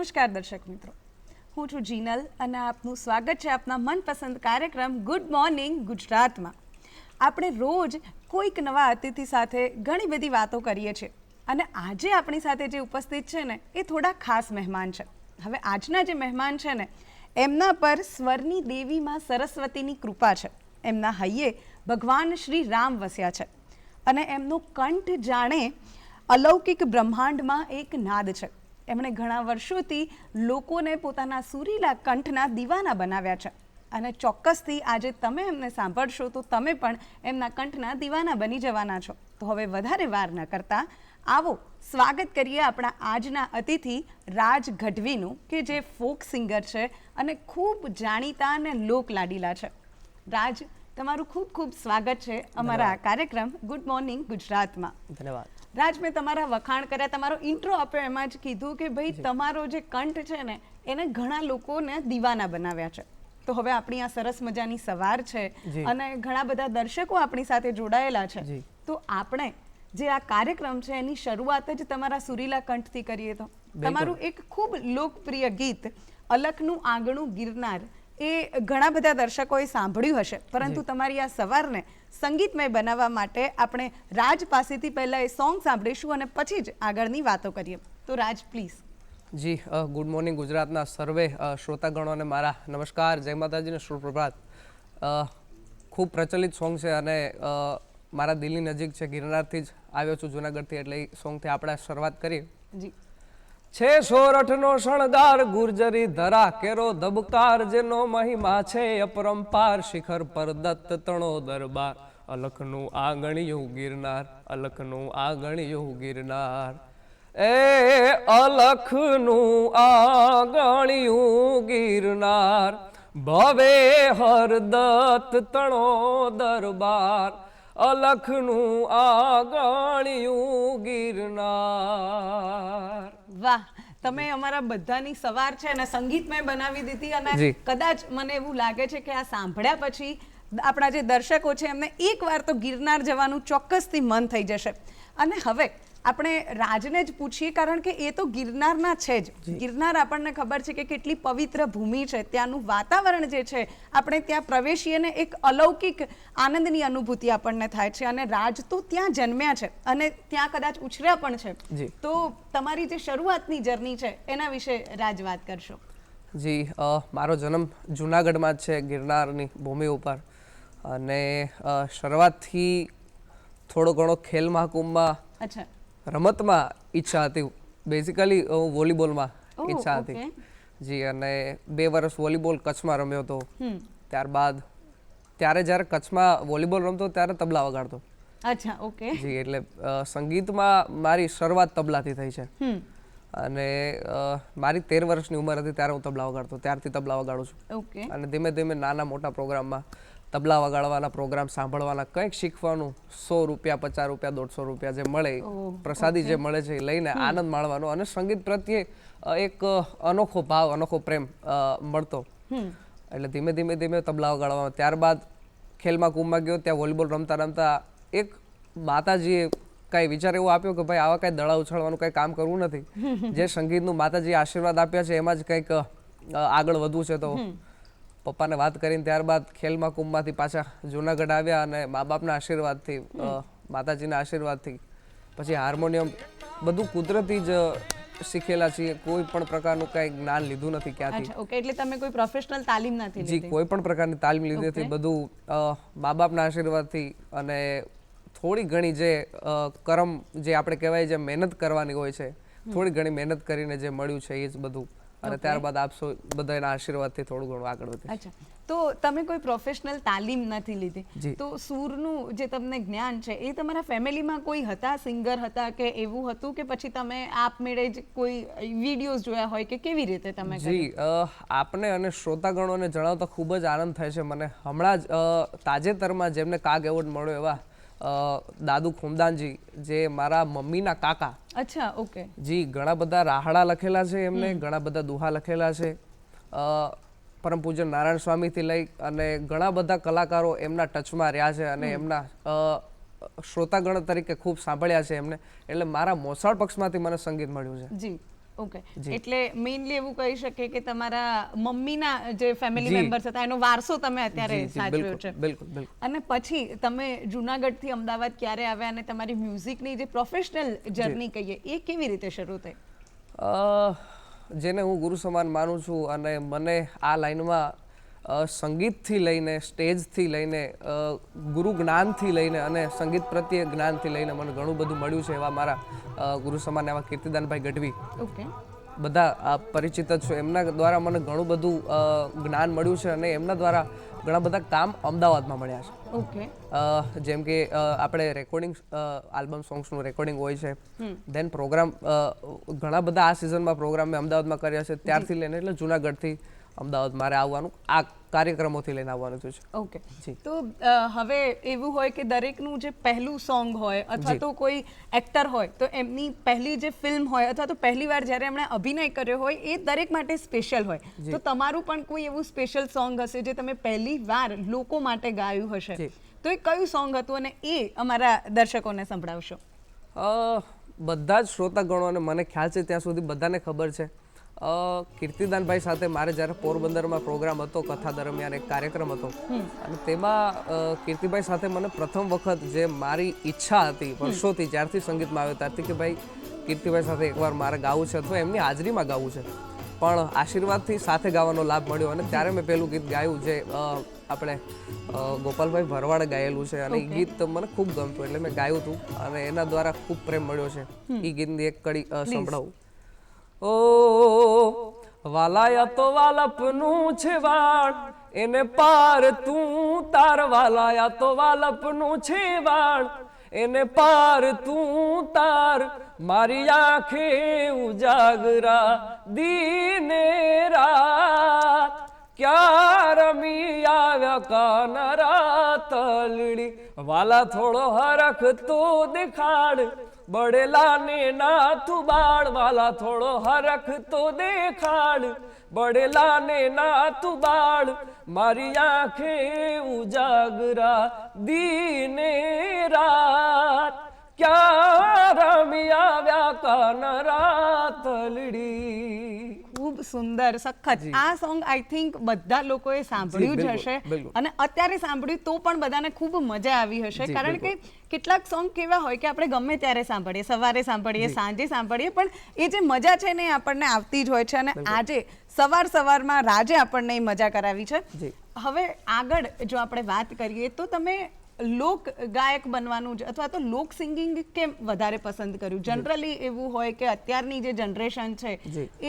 નમસ્કાર દર્શક મિત્રો, હું છું જીનલ અને આપનું સ્વાગત છે આપના મનપસંદ કાર્યક્રમ ગુડ મોર્નિંગ ગુજરાતમાં. આપણે રોજ કોઈક નવા અતિથિ સાથે ઘણી બધી વાતો કરીએ છીએ અને આજે આપણી સાથે જે ઉપસ્થિત છે ને એ થોડા ખાસ મહેમાન છે. હવે આજના જે મહેમાન છે ને એમના પર સ્વરની દેવી માં સરસ્વતીની કૃપા છે. એમના હૈયે ભગવાન શ્રી રામ વસ્યા છે અને એમનો કંઠ જાણે અલૌકિક બ્રહ્માંડમાં એક નાદ છે. એમણે ઘણા વર્ષોથી લોકોને પોતાના સુરીલા કંઠના દીવાના બનાવ્યા છે અને ચોક્કસથી આજે તમે એમને સાંભળશો તો તમે પણ એમના કંઠના દીવાના બની જવાના છો. તો હવે વધારે વાર ન કરતા આવો સ્વાગત કરીએ આપણા આજના અતિથિ રાજ ગઢવીનું, કે જે ફોક સિંગર છે અને ખૂબ જાણીતા અને લોકલાડીલા છે. રાજ, તમારું ખૂબ ખૂબ સ્વાગત છે અમારા કાર્યક્રમ ગુડ મોર્નિંગ ગુજરાતમાં. ધન્યવાદ. રાજ, મેં તમારા વખાણ કર્યા, તમારો ઇન્ટ્રો આપ્યો એમાં જ કીધું કે ભાઈ તમારો જે કંઠ છે ને એને ઘણા લોકોને દીવાના બનાવ્યા છે. તો હવે આપણી આ સરસ મજાની સવાર છે અને ઘણા બધા દર્શકો આપણી સાથે જોડાયેલા છે. તો આપણે જે આ કાર્યક્રમ છે એની શરૂઆત જ તમારા સુરીલા કંઠથી કરીએ તો તમારું એક ખૂબ લોકપ્રિય ગીત અલખનું આંગણું ગિરનાર એ ઘણા બધા દર્શકોએ સાંભળ્યું હશે, પરંતુ તમારી આ સવારને સંગીતમય બનાવવા માટે આપણે રાજ પાસેથી પહેલા એ સોંગ સાંભળીશું અને પછી જ આગળની વાતો કરીએ. તો રાજ, પ્લીઝ. જી, ગુડ મોર્નિંગ ગુજરાતના સર્વે શ્રોતાગણોને મારા નમસ્કાર, જય માતાજીને સુપ્રભાત. ખૂબ પ્રચલિત સોંગ છે અને મારા દિલની નજીક છે. ગિરનારથી જ આવ્યો છું, જુનાગઢથી, એટલે એ સોંગથી આપણે શરૂઆત કરીએ. જી. છે સોરઠનો શણગાર, ગુર્જરી ધરા કેરો ધબકાર, જેનો મહિમા છે અપરંપાર, શિખર પર દત્ત તણો દરબાર, અલખનું આંગણિયું ગિરનાર, અલખનું આંગણિયું ગિરનાર. એ અલખનું આંગણિયું ગિરનાર, ભવે હરદત્ત તણો દરબાર, અલખનું આંગણિયું ગિરનાર. વાહ, તમે અમારા બધાની સવાર છે અને સંગીતમય બનાવી દીધી અને કદાચ મને એવું લાગે છે કે આ સાંભળ્યા પછી આપણા જે દર્શકો છે એમને એકવાર તો ગિરનાર જવાનું ચોક્કસથી મન થઈ જશે. અને હવે આપણે રાજને જ પૂછીએ, કારણ કે એ તો ગિરનારના છે જ. ગિરનાર આપણને ખબર છે કે કેટલી પવિત્ર ભૂમિ છે, ત્યાંનું વાતાવરણ જે છે, આપણે ત્યાં પ્રવેશીએ ને એક અલૌકિક આનંદની અનુભૂતિ આપણને થાય છે. અને રાજ તો ત્યાં જન્મ્યા છે અને ત્યાં કદાચ ઉછર્યા પણ છે. તો તમારી જે શરૂઆતની જર્ની છે એના વિશે રાજ વાત કરશો. જી, મારો જન્મ જુનાગઢમાં જ છે, ગિરનારની ભૂમિ ઉપર. અને શરૂઆતથી થોડો ઘણો ખેલ મહાકુંભમાં, રમતમાં ઈચ્છા હતી. બેઝિકલી હું વોલીબોલમાં ઈચ્છા હતી. જી, અને 2 વર્ષ વોલીબોલ કચ્છમાં રમ્યો હતો. ત્યારબાદ જ્યારે કચ્છમાં વોલીબોલ રમતો ત્યારે તબલા વગાડતો. અચ્છા, ઓકે. જી, એટલે સંગીતમાં મારી શરૂઆત તબલાથી થઈ છે. અને મારી 13 વર્ષની ઉંમર હતી ત્યારે હું તબલા વગાડતો, ત્યારથી તબલા વગાડું છું. અને ધીમે ધીમે નાના મોટા પ્રોગ્રામમાં તબલા વગાડવાના પ્રોગ્રામ સાંભળવાના, કંઈક શીખવાનું, 100 રૂપિયા, 50 રૂપિયા, 150 રૂપિયા જે મળે, પ્રસાદી જે મળે છે એ લઈને આનંદ માણવાનો અને સંગીત પ્રત્યે એક અનોખો ભાવ, અનોખો પ્રેમ મળતો. એટલે ધીમે ધીમે ધીમે તબલા વગાડવામાં. ત્યારબાદ ખેલમાં કુંભમાં ગયો, ત્યાં વોલીબોલ રમતા રમતા એક માતાજીએ કાંઈ વિચાર એવો આપ્યો કે ભાઈ આવા કાંઈ દડા ઉછાળવાનું કાંઈ કામ કરવું નથી, જે સંગીતનું માતાજીએ આશીર્વાદ આપ્યા છે એમાં જ કંઈક આગળ વધવું છે. તો પપ્પાને વાત કરીને ત્યારબાદ ખેલ મહાકુંભમાંથી પાછા જુનાગઢ આવ્યા અને મા બાપના આશીર્વાદથી, માતાજીના આશીર્વાદથી પછી હાર્મોનિયમ બધું કુદરતી જ શીખેલા છીએ. કોઈ પણ પ્રકારનું કઈ જ્ઞાન લીધું નથી ક્યાંથી. ઓકે, એટલે તમે કોઈ પ્રોફેશનલ તાલીમ નથી લીધી? જી, કોઈ પણ પ્રકારની તાલીમ લીધી નથી. બધું મા બાપના આશીર્વાદથી અને થોડી ઘણી જે કરમ જે આપણે કહેવાય, જે મહેનત કરવાની હોય છે, થોડી ઘણી મહેનત કરીને જે મળ્યું છે એ જ બધું. અને ત્યારબાદ આપસો બધાના આશીર્વાદથી થોડું ઘણું આગળ વધે. અચ્છા, તો તમે કોઈ પ્રોફેશનલ તાલીમ નથી લીધી, તો સૂરનું જે તમને જ્ઞાન છે એ તમારા ફેમિલીમાં કોઈ હતા, સિંગર હતા કે એવું હતું, કે પછી તમે આપમેળે જ કોઈ વિડીયોઝ જોયા હોય કે કેવી રીતે તમે? જી, આપને અને શ્રોતાગણોને જણાવતા ખૂબ જ આનંદ થાય છે મને. હમણાં જ તાજેતરમાં જેમને કાગ એવોર્ડ મળ્યો એવા દાદુ ખુમદાનજી, જે મારા મમ્મીના કાકા. અચ્છા, ઓકે. જી, ઘણા બધા રાહડા લખેલા છે એમને, ઘણા બધા દુહા લખેલા છે. પરમ પૂજ્ય નારાયણ સ્વામીથી લઈ અને ઘણા બધા કલાકારો એમના ટચમાં રહ્યા છે અને એમના શ્રોતાગણ તરીકે ખૂબ સાંભળ્યા છે એમને. એટલે મારા મોસાળ પક્ષમાંથી મને સંગીત મળ્યું છે. જી, ઓકે, એટલે મેઇનલી એવું કહી શકીએ કે તમારા મમ્મીના જે ફેમિલી મેમ્બર્સ હતા એનો વારસો તમે અત્યારે સાચવ્યો છે. બિલકુલ. અને પછી તમે જુનાગઢથી અમદાવાદ ક્યારે આવ્યા અને તમારી મ્યુઝિકની જે પ્રોફેશનલ જર્ની કહીએ એ કેવી રીતે શરૂ થઈ? જેને હું ગુરુ સમાન માનું છું અને મને આ લાઈનમાં સંગીતથી લઈને સ્ટેજથી લઈને ગુરુ જ્ઞાનથી લઈને અને સંગીત પ્રત્યે જ્ઞાનથી લઈને મને ઘણું બધું મળ્યું છે એવા મારા ગુરુ સમાન એવા કીર્તિદાનભાઈ ગઢવી. ઓકે, બધા પરિચિત જ છે. એમના દ્વારા મને ઘણું બધું જ્ઞાન મળ્યું છે અને એમના દ્વારા ઘણા બધા કામ અમદાવાદમાં મળ્યા છે. ઓકે, જેમ કે આપણે રેકોર્ડિંગ આલ્બમ સોંગ્સનું રેકોર્ડિંગ હોય છે, દેન પ્રોગ્રામ ઘણા બધા આ સિઝનમાં પ્રોગ્રામ મેં અમદાવાદમાં કર્યા છે ત્યારથી લઈને એટલે જુનાગઢથી અમદાવાદ મારે આવવાનું આ કાર્યક્રમોથી લઈને આવવાનું થયું છે. ઓકે, તો હવે એવું હોય કે દરેકનું જે પહેલું સોંગ હોય અથવા તો કોઈ એક્ટર હોય તો એમની પહેલી જે ફિલ્મ હોય અથવા તો પહેલી વાર જ્યારે એમણે અભિનય કર્યો હોય એ દરેક માટે સ્પેશિયલ હોય. તો તમારું પણ કોઈ એવું સ્પેશિયલ સોંગ હશે જે તમે પહેલી વાર લોકો માટે ગાયું હશે, તો એ કયું સોંગ હતું અને એ અમારા દર્શકોને સંભળાવશો? બધા જ શ્રોતાગણો અને મને ખ્યાલ છે ત્યાં સુધી બધાને ખબર છે. કીર્તિદાનભાઈ સાથે મારે જ્યારે પોરબંદરમાં પ્રોગ્રામ હતો, કથા દરમિયાન એક કાર્યક્રમ હતો અને તેમાં કીર્તિભાઈ સાથે મને પ્રથમ વખત જે મારી ઈચ્છા હતી વર્ષોથી જ્યારથી સંગીતમાં આવ્યો ત્યારથી કે ભાઈ કીર્તિભાઈ સાથે એકવાર મારે ગાવું છે અથવા એમની હાજરીમાં ગાવું છે, પણ આશીર્વાદથી સાથે ગાવાનો લાભ મળ્યો અને ત્યારે મેં પહેલું ગીત ગાયું જે આપણે ગોપાલભાઈ ભરવાડે ગાયેલું છે અને એ ગીત મને ખૂબ ગમતું એટલે મેં ગાયું હતું અને એના દ્વારા ખૂબ પ્રેમ મળ્યો છે. એ ગીતની એક કડી સંભળાવું. ઓ વાલાયા તો વાલપનું છે વાળ એને પાર તું તાર, વાલાયા તો વાલપનું છે વાળ એને પાર તું તાર, મારી આંખે ઉજાગરા દીને રાત, ક્યાં રમી આવ્યા કાનરા તલડી, વાલા થોડો હરખ તો દેખાડ, બડેલા ને ના તું બાળ, વાલા થોડો હરખ તો દેખાડ, બડેલા ને ના તું બાળ, મારી આંખે ઉજાગરા દીને રાત, ક્યાં રમી આવ્યા કાનરા તલડી. ખૂબ સુંદર, સખત. આ સોંગ આઈ થિંક બધા લોકોએ સાંભળ્યું જ હશે અને અત્યારે સાંભળ્યું તો પણ બધાને ખૂબ મજા આવી હશે, કારણ કે કેટલાક સોંગ કેવા હોય કે આપણે ગમે ત્યારે સાંભળીએ, સવારે સાંભળીએ, સાંજે સાંભળીએ, પણ એ જે મજા છે ને એ આપણને આવતી જ હોય છે અને આજે સવારમાં રાજે આપણને એ મજા કરાવી છે. હવે આગળ જો આપણે વાત કરીએ તો તમે લોક ગાયક બનવાનું અથવા તો લોક સિંગિંગ કેમ વધારે પસંદ કર્યું? જનરલી એવું હોય કે અત્યારની જે જનરેશન છે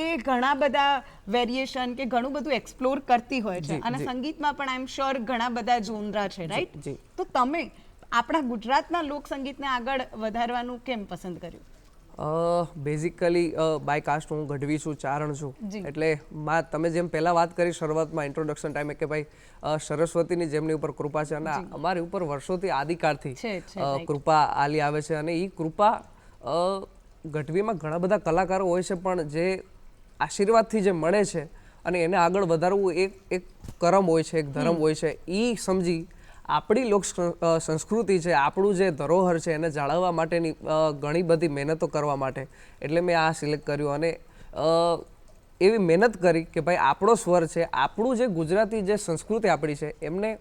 એ ઘણા બધા વેરિએશન કે ઘણું બધું એક્સપ્લોર કરતી હોય છે અને સંગીતમાં પણ આઈ એમ શ્યોર ઘણા બધા જોનરા છે, રાઈટ? તો તમે આપણા ગુજરાતના લોક સંગીતને આગળ વધારવાનું કેમ પસંદ કર્યું? બેઝિકલી બાય કાસ્ટ હું ગઢવી છું, ચારણ છું, એટલે તમે જેમ પહેલા વાત કરી શરૂઆતમાં ઇન્ટ્રોડક્શન ટાઈમે કે ભાઈ સરસ્વતીની જેમની ઉપર કૃપા છે અને અમારી ઉપર વર્ષોથી આદિકાળથી કૃપા આલી આવે છે અને એ કૃપા ગઢવીમાં ઘણા બધા કલાકારો હોય છે પણ જે આશીર્વાદથી જે મળે છે અને એને આગળ વધારવું એક કરમ હોય છે, એક ધર્મ હોય છે. એ સમજી આપણી લોક સંસ્કૃતિ છે, આપણું જે ધરોહર છે એને જાળવવા માટેની ઘણી બધી મહેનતો કરવા માટે એટલે મેં આ સિલેક્ટ કર્યું અને એવી મહેનત કરી કે ભાઈ આપણો સ્વર છે, આપણું જે ગુજરાતી જે સંસ્કૃતિ આપણી છે એમને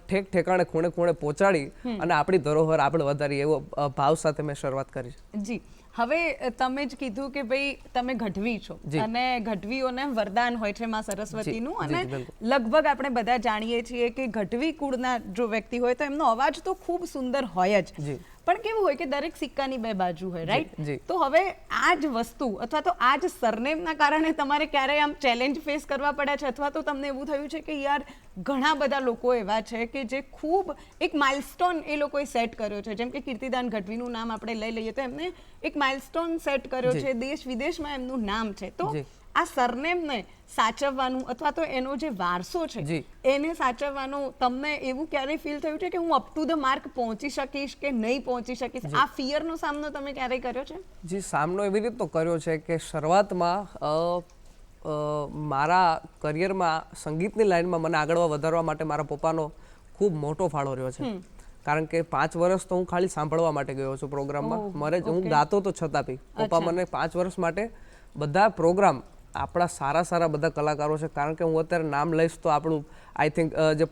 ઠેક ઠેકાણે ખૂણે ખૂણે પહોંચાડી અને આપણી ધરોહર આપણે વધારી એવો ભાવ સાથે મેં શરૂઆત કરી. જી, હવે તમે જ કીધું કે ભાઈ તમે ગઢવી છો અને ગઢવીઓને વરદાન હોય છે માં સરસ્વતીનું અને લગભગ આપણે બધા જાણીએ છીએ કે ગઢવી કુળના જો વ્યક્તિ હોય તો એમનો અવાજ તો ખૂબ સુંદર હોય જ, પણ કેવું હોય કે દરેક સિક્કાની બે બાજુ હોય, રાઈટ? તો હવે આ જ વસ્તુ અથવા તો આ જ સરનેમના કારણે તમારે ક્યારેય આમ ચેલેન્જ ફેસ કરવા પડ્યા છે અથવા તો તમને એવું થયું છે કે યાર ઘણા બધા લોકો એવા છે કે જે ખૂબ એક માઇલસ્ટોન એ લોકોએ સેટ કર્યો છે, જેમ કે કીર્તિદાન ગઢવીનું નામ આપણે લઈ લઈએ તો એમને એક માઇલસ્ટોન સેટ કર્યો છે, દેશ વિદેશમાં એમનું નામ છે. તો આ સરનેમને સાચવવાનું અથવા તો એનો જે વારસો છે એને સાચવવાનું તમને એવું ક્યારેય ફીલ થયું છે કે હું અપ ટુ ધ માર્ક પહોંચી શકીશ કે નહીં પહોંચી શકીશ? આ ફિયરનો સામનો તમે ક્યારેય કર્યો છે? જી, સામનો એવી રીતનો કર્યો છે કે શરૂઆતમાં મારા કરિયરમાં સંગીતની લાઈનમાં મને આગળ વધારવા માટે મારા પપ્પાનો ખૂબ મોટો ફાળો રહ્યો છે, કારણ કે 5 વર્ષ તો હું ખાલી સાંભળવા માટે ગયો છું પ્રોગ્રામમાં. હું ગાતો તો છતાં બી પપ્પા મને 5 વર્ષ માટે બધા પ્રોગ્રામ આપણા સારા બધા કલાકારો છે, કારણ કે હું અત્યારે નામ લઈશ તો આપણું આઈ થિંક જે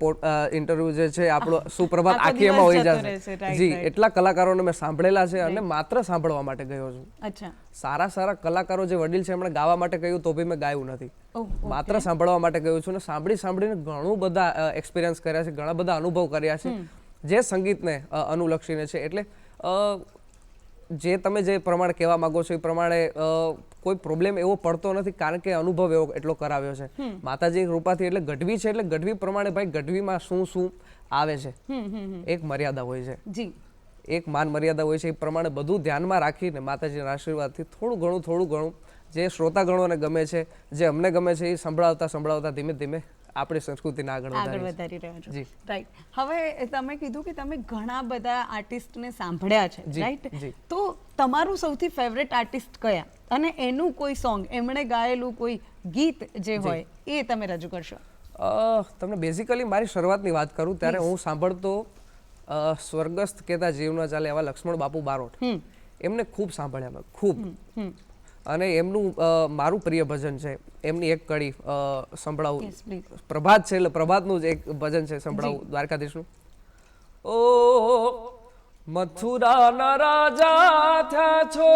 ઇન્ટરવ્યુ જે છે આપણો સુપ્રભાત આખી એમાં હોઈ જશે. જી, એટલા કલાકારોને મેં સાંભળેલા છે અને માત્ર સાંભળવા માટે ગયો છું. અચ્છા. સારા કલાકારો જે વડીલ છે એમણે ગાવા માટે કહ્યું તો બી મેં ગાયું નથી, માત્ર સાંભળવા માટે ગયું છું. અને સાંભળીને ઘણું બધા એક્સપિરિયન્સ કર્યા છે, ઘણા બધા અનુભવ કર્યા છે જે સંગીતને અનુલક્ષીને છે. એટલે જે તમે જે પ્રમાણે કહેવા માંગો છો એ પ્રમાણે કોઈ પ્રોબ્લેમ એવો પડતો નથી, કારણ કે અનુભવ એવો એટલો કરાવ્યો છે માતાજીની કૃપાથી. એટલે ગઢવી છે એટલે ગઢવી પ્રમાણે ભાઈ ગઢવીમાં શું આવે છે, એક મર્યાદા હોય છે જી, એક માન મર્યાદા હોય છે. એ પ્રમાણે બધું ધ્યાનમાં રાખીને માતાજીના આશીર્વાદથી થોડું ઘણું જે શ્રોતાગણોને ગમે છે, જે અમને ગમે છે, એ સંભળાવતા ધીમે ધીમે આપણી સંસ્કૃતિને આગળ વધારી રહ્યા છો. રાઈટ. હવે તમે કીધું કે તમે ઘણા બધા આર્ટિસ્ટને સાંભળ્યા છે, રાઈટ? તો તમારું સૌથી ફેવરેટ આર્ટિસ્ટ કયા, અને એનું કોઈ સોંગ, એમણે ગાયેલું કોઈ ગીત જે હોય એ તમે રજૂ કરશો? તમને બેઝિકલી મારી શરૂઆતની વાત કરું ત્યારે હું સાંભળતો સ્વર્ગસ્થ કહેતા જીવ ન ચાલે એવા લક્ષ્મણ બાપુ બારોટ, એમને ખૂબ સાંભળ્યા મેં, ખૂબ. અને એમનું મારું પ્રિય ભજન છે, એમની એક કડી સંભળાવું. પ્રભાત છે એટલે પ્રભાતનું જ એક ભજન છે, સંભળાવું દ્વારકાધીશનું. ઓ મથુરાના રાજા થયા છો,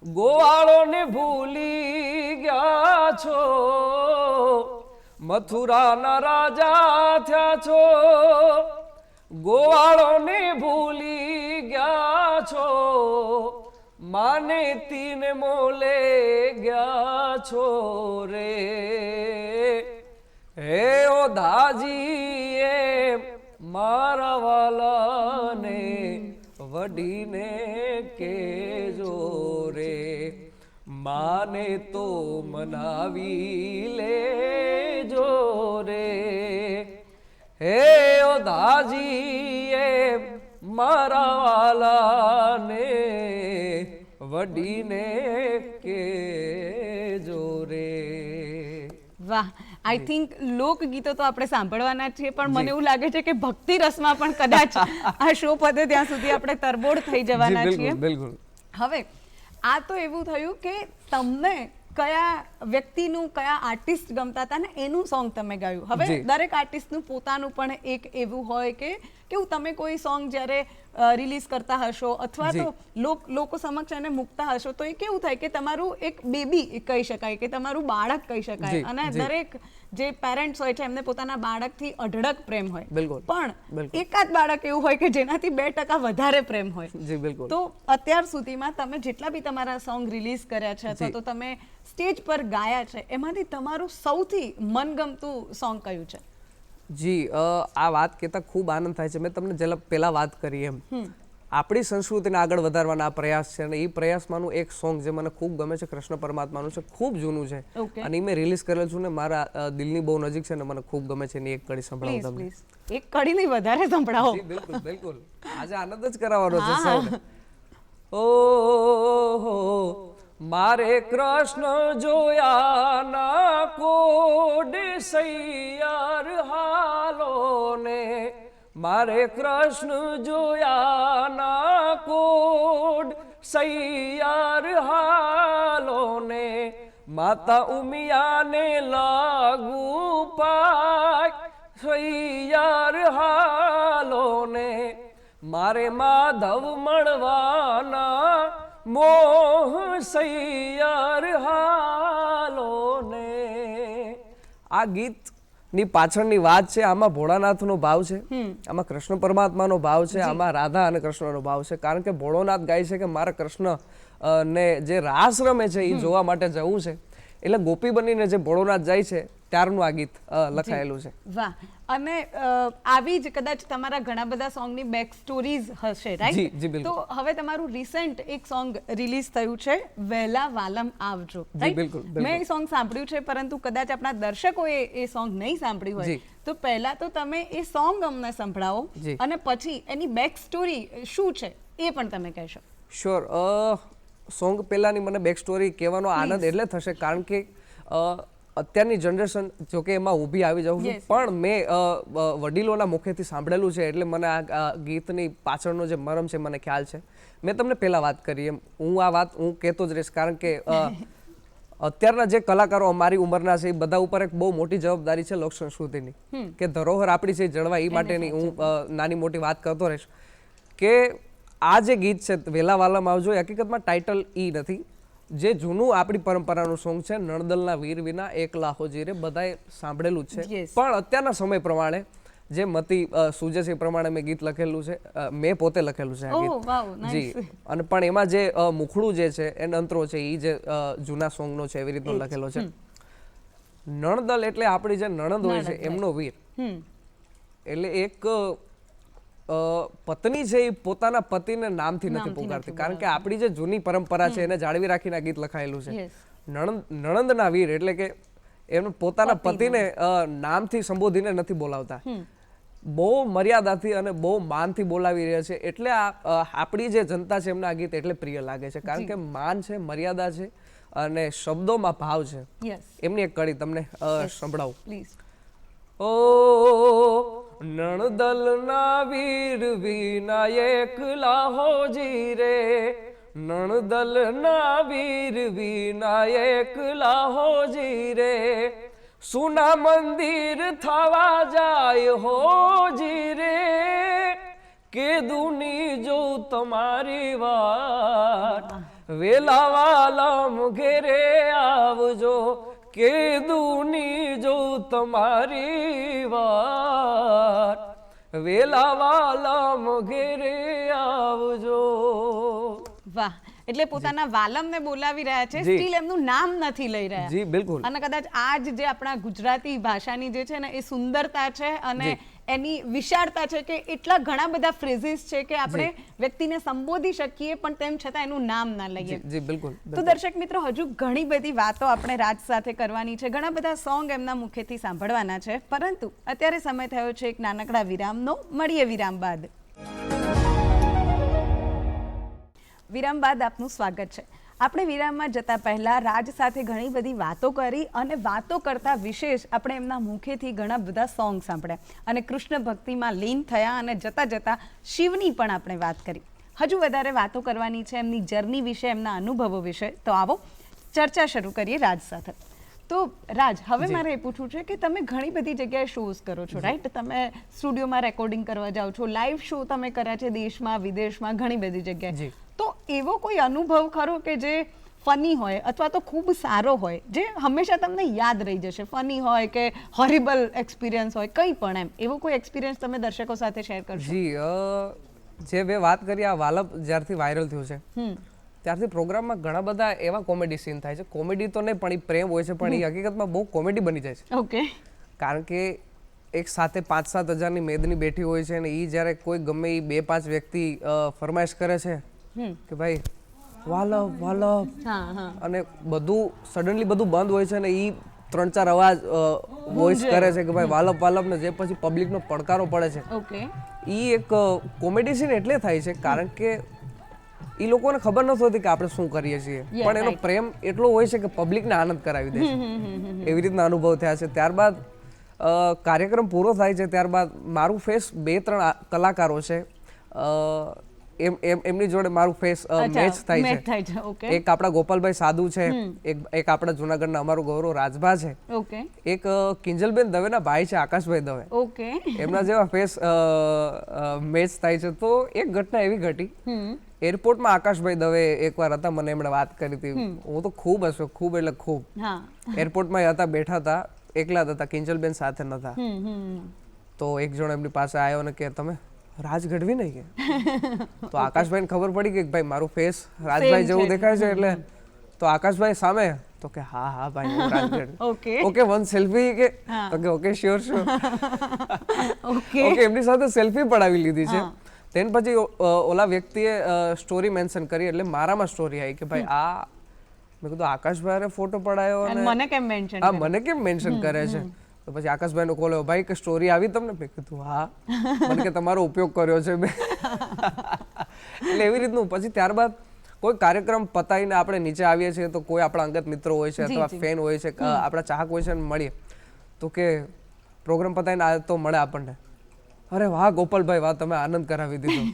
ગોવાળોને ભૂલી ગયા છો. મથુરાના રાજા થયા છો, ગોવાળોને ભૂલી ગયા છો. માને તીને મોલે ગયા છો રે. હે ઓ દાજી એ મારા વાલાને વડીને કેજો રે. માને તો મનાવી લેજો રે. હે ઓ દાજી એ મારા વાલાને વડીને કેજો રે. વાહ, આઈ થિંક લોકગીતો તો આપણે સાંભળવાના જ છીએ, પણ મને એવું લાગે છે કે ભક્તિ રસમાં પણ કદાચ આ શો પતે ત્યાં સુધી આપણે તરબોળ થઈ જવાના છીએ. બિલકુલ. હવે આ તો એવું થયું કે તમને કયા વ્યક્તિનું, કયા આર્ટિસ્ટ ગમતા હતા ને એનું સોંગ તમે ગાયું. હવે દરેક આર્ટિસ્ટનું પોતાનું પણ એક એવું હોય કે કેવું, તમે કોઈ સોંગ જ્યારે રિલીઝ કરતા હશો અથવા તો લોકો સમક્ષ એને મૂકતા હશો તો એ કેવું થાય કે તમારું એક બેબી કહી શકાય, કે તમારું બાળક કહી શકાય. અને દરેક જે પેરેન્ટ્સ હોય છે એમને પોતાના બાળકથી અઢળક પ્રેમ હોય, પણ એકાદ બાળક એવું હોય કે જેનાથી 2% વધારે પ્રેમ હોય. તો અત્યાર સુધીમાં તમે જેટલા બી તમારા સોંગ રિલીઝ કર્યા છે અથવા તો તમે સ્ટેજ પર ગાયા છે, એમાંથી તમારું સૌથી મનગમતું સોંગ કયું છે? જી, આ વાત કહેતા ખૂબ આનંદ થાય છે. મેં તમને પહેલા વાત કરી એમ આપણી સંસ્કૃતિને આગળ વધારવાના આ પ્રયાસ છે, અને એ પ્રયાસમાંનું એક સોંગ જે મને ખૂબ ગમે છે કૃષ્ણ પરમાત્માનું છે, ખૂબ જૂનું છે અને એ મેં રિલીઝ કરેલું છું ને મારા દિલની બહુ નજીક છે ને મને ખૂબ ગમે છે. એની એક કડી સંભળાવું તમને. એક કડી નહીં, વધારે સંભળાવો. બિલકુલ. આજે આનંદ જ કરાવવાનો છે સૌને. ઓ મારે કૃષ્ણ જોયા ના કોડ સૈયાર હાલો ને. મારે કૃષ્ણ જોયા ના કોડ સૈયાર હાલો ને. માતા ઉમિયાને લાગુ પાય સૈયાર હાલો ને. મારે માધવ મળવાના મોહ સૈયાર હાલો ને. આ ગીતની પાછળની વાત છે, આમાં ભોળાનાથનો ભાવ છે, આમાં કૃષ્ણ પરમાત્માનો ભાવ છે, આમાં રાધા અને કૃષ્ણનો ભાવ છે. કારણ કે ભોળોનાથ ગાય છે કે મારા કૃષ્ણ ને જે રાસ રમે છે એ જોવા માટે જવું છે, એટલે ગોપી બનીને જે ભોળોનાથ જાય છે ત્યારનું આ ગીત લખાયેલું છે. વાહ. અને આવી જ કદાચ તમારા ઘણા બધા સોંગની બેક સ્ટોરીઝ હશે, રાઈટ? તો હવે તમારું રિસેન્ટ એક સોંગ રિલીઝ થયું છે, વહેલા વાલમ આવજો, રાઈટ? મેં એ સોંગ સાંભળ્યું છે, પરંતુ કદાચ આપણા દર્શકોએ એ સોંગ નહીં સાંભળ્યું હોય, તો પહેલા તો તમે એ સોંગ અમને સંભળાવો અને પછી એની બેક સ્ટોરી શું છે એ પણ તમે કહેશો. શ્યોર. સોંગ પહેલાની મને બેક સ્ટોરી કહેવાનો આનંદ એટલે થશે કારણ કે અત્યારની જનરેશન જો કે એમાં ઊભી આવી જાઉં છું, પણ મેં વડીલોના મુખેથી સાંભળેલું છે એટલે મને આ ગીતની પાછળનો જે મરમ છે મને ખ્યાલ છે. મેં તમને પહેલા વાત કરી એમ હું આ વાત હું કહેતો જ રહીશ, કારણ કે અત્યારના જે કલાકારો અમારી ઉંમરના છે એ બધા ઉપર એક બહુ મોટી જવાબદારી છે લોક સંસ્કૃતિની, કે ધરોહર આપણી છે જળવાય એ માટેની હું નાની મોટી વાત કરતો રહીશ. કે આ જે ગીત છે વેલા વાલમ આવજો, હકીકતમાં ટાઇટલ ઈ નથી. જે જૂનું આપણી પરંપરાનું સોંગ છે નણદલના વીર વિના એકલા હોજી રે, બધાએ સાંભળેલું જ છે. પણ અત્યારના સમય પ્રમાણે જે મતી સૂજે છે એ પ્રમાણે મેં ગીત લખેલું છે, મેં પોતે લખેલું છે આ ગીત જી. અને પણ એમાં જે મુખડું જે છે એનો અંતરો છે એ જે જૂના સોંગનો છે એવી રીતનો લખેલો છે. નણદલ એટલે આપણી જે નણંદ હોય છે એમનો વીર. એટલે એક પત્ની છે એ પોતાના પતિને નામથી નથી પુકારતી, કારણ કે આપણી જે જૂની પરંપરા છે એને જાળવી રાખીને આ ગીત લખાયેલું છે. નણંદના વીર એટલે કે એમને પોતાના પતિને નામથી સંબોધીને નથી બોલાવતા, બહુ મર્યાદાથી અને બહુ માનથી બોલાવી રહ્યા છે. એટલે આપણી જે જનતા છે એમને આ ગીત એટલે પ્રિય લાગે છે, કારણ કે માન છે, મર્યાદા છે અને શબ્દોમાં ભાવ છે. એમની એક કડી તમને સંભળાવું. ઓ નણદલના વીર વિના એકલા હોજી રે, નણદલના વીર વિના એકલા હોજી રે, સુના મંદિર થવા જાય હોજી રે, કે દુની જો તમારી વાત, વેલા વાલમ ઘેરે આવજો, કે દુની જો તમારી વાત, વેલા વાલમ ઘેરે આવજો. વાહ, એટલે પોતાના વાલમને બોલાવી રહ્યા છે, સ્ટીલ એમનું નામ નથી લઈ રહ્યા. જી બિલકુલ. અને કદાચ આ જ જે આપણા ગુજરાતી ભાષાની જે છે ને એ સુંદરતા છે અને એની વિશાળતા છે કે એટલા ઘણા બધા ફ્રેઝિસ છે કે આપણે વ્યક્તિને સંબોધી શકીએ પણ તેમ છતાં એનું નામ ના લઈએ. જી બિલકુલ. તો દર્શક મિત્રો, હજુ ઘણી બધી વાતો આપણે રાજ સાથે કરવાની છે, ઘણા બધા સોંગ એમના મુખેથી સાંભળવાના છે, પરંતુ અત્યારે સમય થયો છે એક નાનકડા વિરામનો. મળીએ વિરામ બાદ. વિરામ બાદ આપનું સ્વાગત છે. આપણે વિરામમાં જતા પહેલા રાજ સાથે ઘણી બધી વાતો કરી અને વાતો કરતા વિશેષ આપણે એમના મુખેથી ઘણા બધા સોંગ સાંભળ્યા અને કૃષ્ણ ભક્તિમાં લીન થયા અને જતા જતા શિવની પણ આપણે વાત કરી. હજુ વધારે વાતો કરવાની છે એમની જર્ની વિશે, એમના અનુભવો વિશે. તો આવો ચર્ચા શરૂ કરીએ રાજ સાથે. તો રાજ, હવે મારે એ પૂછવું છે કે તમે ઘણી બધી જગ્યાએ શોઝ કરો છો, રાઈટ? તમે સ્ટુડિયોમાં રેકોર્ડિંગ કરવા જાઓ છો, લાઈવ શો તમે કર્યા છે દેશમાં વિદેશમાં ઘણી બધી જગ્યાએ. તો એવો કોઈ અનુભવ ખરો કે જે ફની હોય અથવા તો ખૂબ સારો હોય, જે હંમેશા તમને યાદ રહી જશે? ફની હોય કે હોરિબલ એક્સપિરિયન્સ હોય, કંઈ પણ એમ એવો કોઈ એક્સપિરિયન્સ તમે દર્શકો સાથે શેર કરશો? જી, જે મેં વાત કરી આ વાલપ જ્યારથી વાયરલ થયું છે ત્યારથી પ્રોગ્રામમાં ઘણા બધા એવા કોમેડી સીન થાય છે. કોમેડી તો નહીં પણ એ પ્રેમ હોય છે, પણ એ હકીકતમાં બહુ કોમેડી બની જાય છે. ઓકે. કારણ કે એક સાથે 5-7 હજારની મેદની બેઠી હોય છે અને એ જ્યારે કોઈ ગમે એ 2-5 વ્યક્તિ ફરમાઈશ કરે છે કે ભાઈ વાલપ વાલપ, અને બધું સડનલી બધું બંધ હોય છે અને એ 3-4 અવાજ વોઇસ કરે છે કે ભાઈ વાલપ વાલપ, ને જે પછી પબ્લિકનો પડકારો પડે છે. એ એક કોમેડી સીન એટલે થાય છે કારણ કે એ લોકોને ખબર નથી હોતી કે આપણે શું કરીએ છીએ, પણ એનો પ્રેમ એટલો હોય છે કે પબ્લિકને આનંદ કરાવી દે છે. એવી રીતના અનુભવ થયા છે. ત્યારબાદ કાર્યક્રમ પૂરો થાય છે, ત્યારબાદ મારું ફેસ 2-3 કલાકારો છે એમની જોડે મારું ફેસ મેચ થાય છે. એક આપણા ગોપાલભાઈ સાધુ છે, એક આપણા જુનાગઢના અમારું ગૌરવ રાજભા છે, એક કિંજલબેન દવેના ભાઈ છે આકાશભાઈ દવે, એમના જેવા ફેસ મેચ થાય છે. તો એક ઘટના એવી ઘટી, એરપોર્ટમાં આકાશભાઈ દવે એકવાર હતા, મને એમણે વાત કરી હતી. હું તો ખૂબ હસ્યો, ખૂબ એટલે ખૂબ. એરપોર્ટમાં હતા, બેઠા હતા, એકલા હતા, કિંજલબેન સાથે નતા. તો એક જણ એમની પાસે આવ્યો ને કે તમે રાજ ગઢવી નહીં કે? તો આકાશભાઈને ખબર પડી કે ભાઈ મારું ફેસ રાજભાઈ જેવું દેખાય છે, એટલે તો આકાશભાઈ સામે તો કે હા હા ભાઈ હું રાજ ગઢવી. ઓકે, વન સેલ્ફી કે? તો કે ઓકે શ્યોર શ્યોર. ઓકે, એમની સાથે સેલ્ફી પડાવી લીધી છે. તેન પછી ઓલા વ્યક્તિએ સ્ટોરી મેન્શન કરી, એટલે મારામાં સ્ટોરી આવી કે ભાઈ આ, મેં કીધું આકાશભાઈ ફોટો પડાયો અને મને કેમ મેન્શન કરે છે? તો પછી આકાશભાઈ નો કોલ આવ્યો, ભાઈ કે સ્ટોરી આવી તમને? મેં કીધું હા, મને કે તમારો ઉપયોગ કર્યો છે મેં. એટલે એવી રીતનું. પછી ત્યારબાદ કોઈ કાર્યક્રમ પતાવીને આપણે નીચે આવીએ છીએ તો કોઈ આપણા અંગત મિત્રો હોય છે અથવા ફેન હોય છે, આપણા ચાહક હોય છે, મળીએ તો કે પ્રોગ્રામ પતાવીને આ તો મળે આપણને, અરે વાહ ગોપાલભાઈ વાહ તમે આનંદ કરાવી દીધો,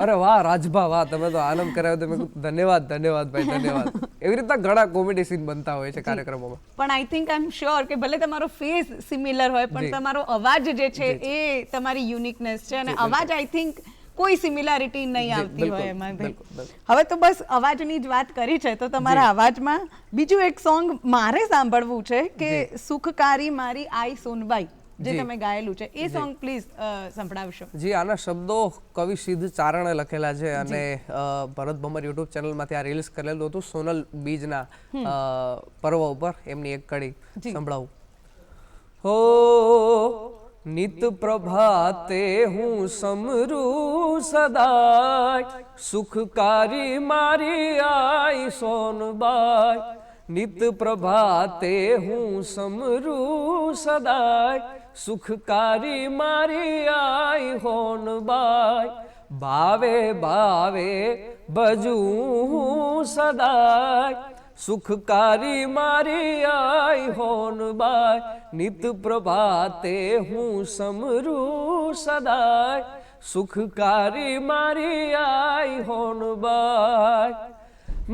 અરે વાહ રાજભા વાહ તમે તો આનંદ કરાવ્યો. તો મેં કીધું ધન્યવાદ ધન્યવાદ ભાઈ ધન્યવાદ. એવી રીતના ઘણા કોમેડી સીન બનતા હોય છે કાર્યક્રમોમાં. પણ I think I am sure કે ભલે તમારો ફેસ સિમિલર હોય પણ તમારો અવાજ જે છે એ તમારી યુનિકનેસ છે, અને અવાજ આઈ થિંક કોઈ સિમિલારિટી નહીં આવતી હોય એમાં. હવે તો બસ અવાજની જ વાત કરી છે તો તમારા અવાજમાં બીજું એક સોંગ મારે સાંભળવું છે કે સુખકારી મારી આઈ સોનબાઈ જે તમે ગાયેલું છે, એ સોંગ પ્લીઝ સંભળાવશો. જી, આના શબ્દો કવિ સિદ્ધ ચારણે લખેલા છે અને ભરત ભમર યુટ્યુબ ચેનલમાંથી આ રિલીઝ કરેલું હતું સોનલ બીજના પર્વ ઉપર, એમની એક કડી સંભળાવું. હો નિત પ્રભાતે હું સમરું સદાય, સુખકારી મારી આઈ સોનબાઈ. નિત પ્રભાતે હું સમરું સદાય, સુખકારી મારી આઈ હોનબાઈ. ભાવે ભાવે ભજું હું સદાય, સુખકારી મારી આઈ હોનબાઈ. નિત પ્રભાતે હું સમરું સદાય, સુખકારી મારી આઈ હોનબાઈ.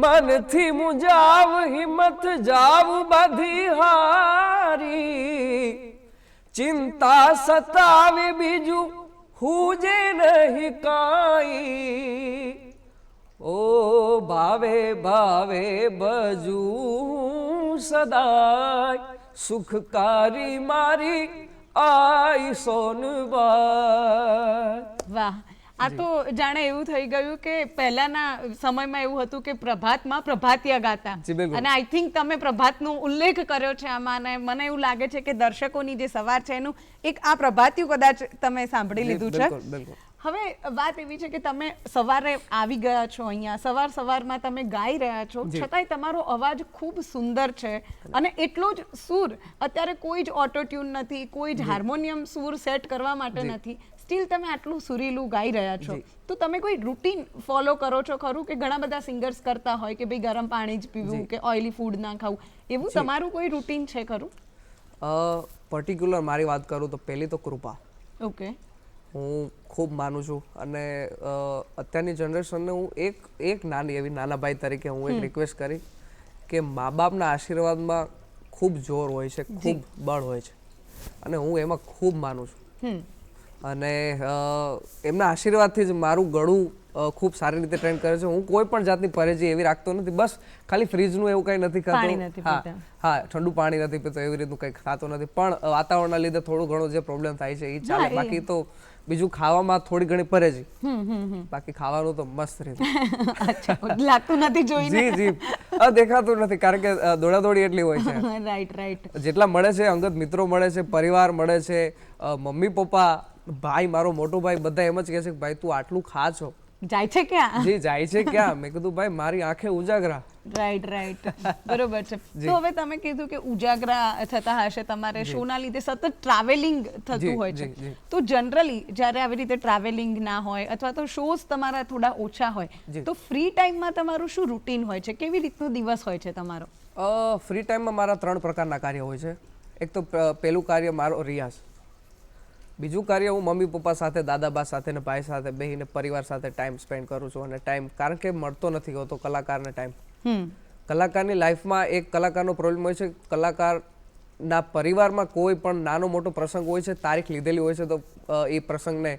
મનથી મુજાવ હિંમત જાવ બધી હારી, ચિંતા સતાવે બીજું હુજે નહીં કાઈ. ઓ ભાવે ભાવે ભજું સદાય, સુખકારી મારી આઈ સોનબાઈ. વાહ, આ તો જાણે એવું થઈ ગયું કે પહેલાના સમયમાં એવું હતું કે પ્રભાતમાં પ્રભાતિયા ગાતા, અને આઈ થિંક તમે પ્રભાતનો ઉલ્લેખ કર્યો છે આમાં, અને મને એવું લાગે છે કે દર્શકોની જે સવાર છે એનું એક આ પ્રભાતિયું કદાચ તમે સાંભળી લીધું છે. હવે વાત એવી છે કે તમે સવારે આવી ગયા છો અહીંયા, સવારમાં તમે ગાઈ રહ્યા છો, છતાંય તમારો અવાજ ખૂબ સુંદર છે અને એટલો જ સૂર, અત્યારે કોઈ જ ઓટો ટ્યુન નથી, કોઈ જ હાર્મોનિયમ સૂર સેટ કરવા માટે નથી, સ્ટીલ તમે આટલું સુરીલું ગાઈ રહ્યા છો. તો તમે કોઈ રૂટીન ફોલો કરો છો ખરું? કે ઘણા બધા સિંગર્સ કરતા હોય કે ભાઈ ગરમ પાણી જ પીવું કે ઓઇલી ફૂડ ના ખાવું, એવું તમારું કોઈ રૂટીન છે ખરું? પર્ટિક્યુલર મારી વાત કરું તો પહેલી તો કૃપા. ઓકે. હું ખૂબ માનું છું અને અત્યારની જનરેશનને હું એક નાના ભાઈ તરીકે હું એક રિક્વેસ્ટ કરી કે મા બાપના આશીર્વાદમાં ખૂબ જોર હોય છે, ખૂબ બળ હોય છે, અને હું એમાં ખૂબ માનું છું. અને એમના આશીર્વાદથી જ મારું ગળું ખૂબ સારી રીતે ટ્રેન કરે છે. હું કોઈ પણ જાતની પરેજી એવી રાખતો નથી, બસ ખાલી ફ્રીજનું એવું કંઈ નથી ખાતું, હા ઠંડુ પાણી નથી પીતો, એવી રીતનું કંઈ ખાતો નથી. પણ વાતાવરણના લીધે થોડું ઘણું જે પ્રોબ્લેમ થાય છે એ ચાલે, બાકી તો બીજું ખાવામાં થોડી ઘણી પરેજી, બાકી ખાવાનું તો મસ્ત રીતે લાગતું નથી જોઈને. જી દેખાતું નથી કારણ કે દોડાદોડી એટલી હોય છે. રાઈટ. જેટલા મળે છે અંગત મિત્રો મળે છે, પરિવાર મળે છે, મમ્મી પપ્પા, ભાઈ, મારો મોટો ભાઈ, બધા એમ જ કહે છે કે ભાઈ તું આટલું ખા છો, જાય છે ક્યાં? જી જાય છે ક્યાં? મેં કીધું ભાઈ મારી આંખે ઉજાગરા. રાઈટ બરોબર છે. તો હવે તમે કીધું કે ઉજાગરા થતા હશે તમારે, શોના લીધે સતત ટ્રાવેલિંગ થતું હોય છે, તો જનરલી જ્યારે આવી રીતે ટ્રાવેલિંગ ના હોય અથવા તો શોઝ તમારા થોડા ઓછા હોય તો ફ્રી ટાઈમમાં તમારું શું રૂટીન હોય છે? કેવી રીતનો દિવસ હોય છે તમારો? ફ્રી ટાઈમમાં મારા 3 પ્રકારના કાર્ય હોય છે. એક તો પહેલું કાર્ય મારો રિયાઝ, બીજું કાર્ય હું મમ્મી પપ્પા સાથે, દાદાબા સાથે ને ભાઈ સાથે બેસીને પરિવાર સાથે ટાઈમ સ્પેન્ડ કરું છું. અને ટાઈમ કારણ કે મળતો નથી હોતો કલાકારને ટાઈમ. કલાકારની લાઈફમાં એક કલાકારનો પ્રોબ્લેમ હોય છે, કલાકારના પરિવારમાં કોઈ પણ નાનો મોટો પ્રસંગ હોય છે, તારીખ લીધેલી હોય છે તો એ પ્રસંગને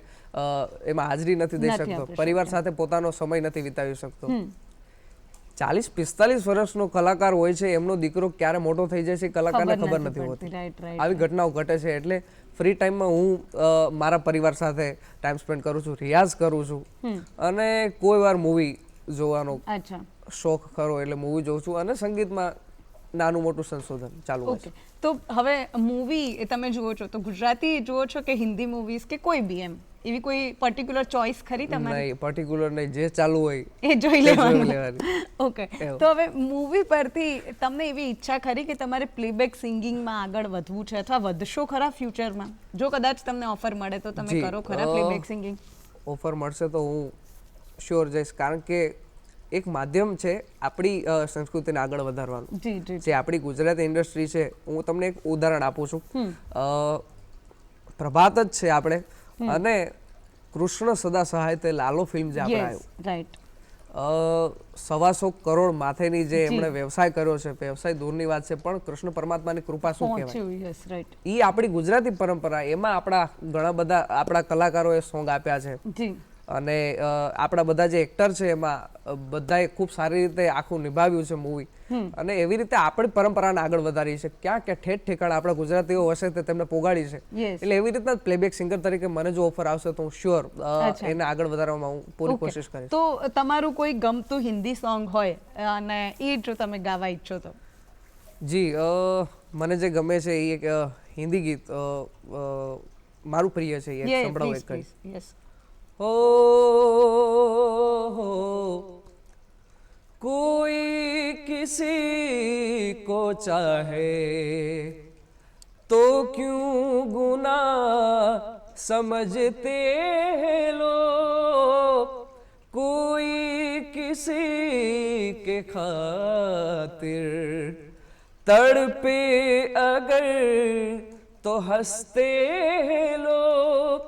એમાં હાજરી નથી દઈ શકતો, પરિવાર સાથે પોતાનો સમય નથી વિતાવી શકતો. 40-45 વર્ષનો કલાકાર હોય છે, એમનો દીકરો ક્યારે મોટો થઈ જાય છે કલાકારને ખબર નથી હોતી. આવી ઘટનાઓ ઘટે છે. એટલે ફ્રી ટાઈમમાં હું મારા પરિવાર સાથે ટાઈમ સ્પેન્ડ કરું છું, રિયાઝ કરું છું, અને કોઈ વાર મૂવી જોવાનો શોખ ખરો એટલે મૂવી જોઉં છું, અને સંગીતમાં નાનું મોટું સંશોધન ચાલુ હોય છે. તો હવે મૂવી તમે જુઓ છો તો ગુજરાતી જુઓ છો કે હિન્દી મૂવીઝ કે કોઈ બી એમ એવી કોઈ પર્ટિક્યુલર ચોઇસ ખરી તમારી? નહીં, પર્ટિક્યુલર નહીં, જે ચાલુ હોય એ જોઈ લેવાની. ઓકે. તો હવે મૂવી પરથી તમને એવી ઈચ્છા ખરી કે તમારે પ્લેબેક સિંગિંગમાં આગળ વધવું છે અથવા વધશો ખરા ફ્યુચરમાં? જો કદાચ તમને ઓફર મળે તો તમે કરો ખરા પ્લેબેક સિંગિંગ? ઓફર મળશે તો હું શ્યોર જઈશ, કારણ કે એક માધ્યમ છે આપણી સંસ્કૃતિને આગળ વધારવાનું. જી જી જે આપણી ગુજરાતી ઇન્ડસ્ટ્રી છે, હું તમને એક ઉદાહરણ આપું છું. પ્રભાત જ છે આપણે, અને કૃષ્ણ સદા સહાય તે લાલો ફિલ્મ જે આપણે આવ્યું, રાઈટ, 125 કરોડ માથેની જે એમણે વ્યવસાય કર્યો છે, વ્યવસાય દૂરની વાત છે, પણ કૃષ્ણ પરમાત્માની કૃપા શું કહેવાય, ઈ આપણી ગુજરાતી પરંપરા. એમાં આપણા ઘણા બધા આપણા કલાકારોએ સોંગ આપ્યા છે, અને આપણા બધા જે એક્ટર છે એમાં બધાએ ખૂબ સારી રીતે આખું નિભાવ્યું છે મૂવી, અને એવી રીતે આપણી પરંપરાને આગળ વધારી છે. ક્યાં ક્યાં ઠેઠ ઠેકાણે આપણા ગુજરાતીઓ હશે તે તેમને પોગાડી છે. એટલે એવી રીતના પ્લેબેક સિંગર તરીકે મને જો ઓફર આવશે તો હું શ્યોર એને આગળ વધારવામાં હું પૂરી કોશિશ કરીશ. તો તમારું કોઈ ગમતું હિન્દી સોંગ હોય અને એ જો તમે ગાવા ઈચ્છો તો? જી, મને જે ગમે છે એ એક હિન્દી ગીત મારું પ્રિય છે, એ સંભળાવું એક કરી. हो कोई किसी को चाहे तो क्यों गुनाह समझते हैं लोग, कोई किसी के खातिर तड़पे अगर तो हंसते हैं लोग,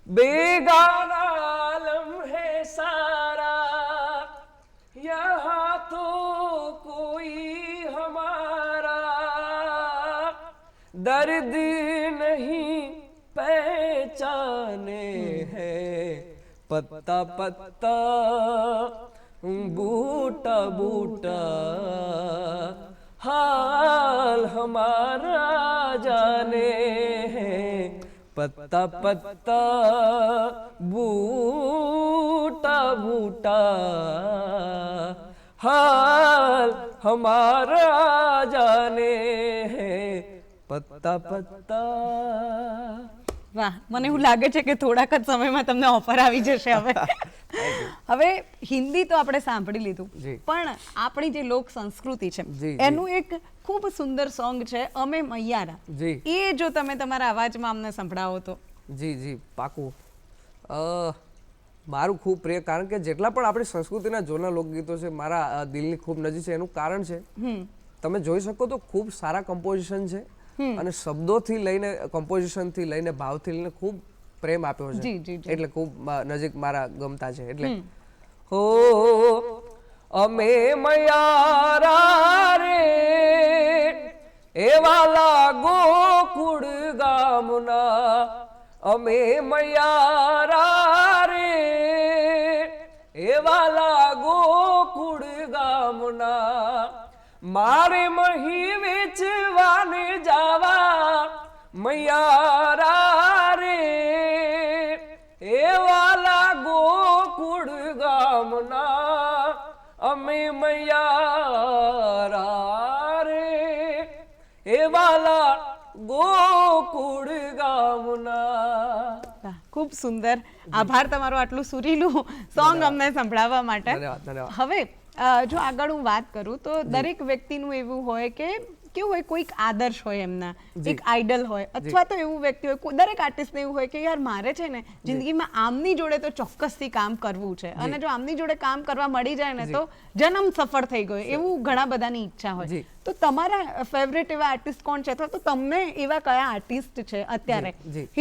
बेगाना आलम है सारा, यहाँ तो कोई हमारा दर्द नहीं पहचाने हैं, पत्ता पत्ता बूटा बूटा हाल हमारा जाने हैं, पत्ता पत्ता बूटा बूटा हाल हमारा जाने हैं, पत्ता पत्ता. વાહ, મને એવું લાગે છે કે થોડાક જ સમયમાં તમને ઓફર આવી જશે. હવે હિન્દી તો આપણે સાંભળી લીધું, પણ આપણી જે લોક સંસ્કૃતિ છે એનું એક ખૂબ સુંદર સોંગ છે અમે મૈયારા, એ જો તમે તમારા અવાજમાં અમને સંભળાવો તો. જી જી, પાકું. મારું ખૂબ પ્રિય, કારણ કે જેટલા પણ આપણી સંસ્કૃતિના જૂના લોકગીતો છે મારા દિલની ખૂબ નજીક છે. એનું કારણ છે તમે જોઈ શકો તો ખૂબ સારા કમ્પોઝિશન છે, અને શબ્દોથી લઈને કમ્પોઝિશનથી લઈને ભાવથી લઈને ખૂબ પ્રેમ આપ્યો છે, એટલે ખૂબ નજીક મારા ગમતા છે. એટલે હો અમે મયારા રે એવા લાગો કુડ ગામના, અમે મયારા રે એવા લાગો કુડ ગામના, મારે મહી વેચવાને જાવા મૈયારા રે એવા લાગો કુડ ગામના, અમે મૈયારા રે એવા લાગો કુડ ગામના. ખૂબ સુંદર, આભાર તમારો આટલું સુરીલું સોંગ અમને સંભળાવવા માટે. હવે જો આગળ હું વાત કરું તો દરેક વ્યક્તિનું એવું હોય કે કેવું હોય, કોઈક આદર્શ હોય એમના, એક આઈડલ હોય, અથવા તો એવું વ્યક્તિ હોય, દરેક આર્ટિસ્ટને એવું હોય કે યાર મારે છે ને જિંદગીમાં આમની જોડે તો ચોક્કસથી કામ કરવું છે, અને જો આમની જોડે કામ કરવા મળી જાય ને તો જન્મ સફળ થઈ ગયો, એવું ઘણા બધાની ઈચ્છા હોય. તો તમારા ફેવરેટ એવા આર્ટિસ્ટ કોણ છે, અથવા તો તમને એવા કયા આર્ટિસ્ટ છે અત્યારે,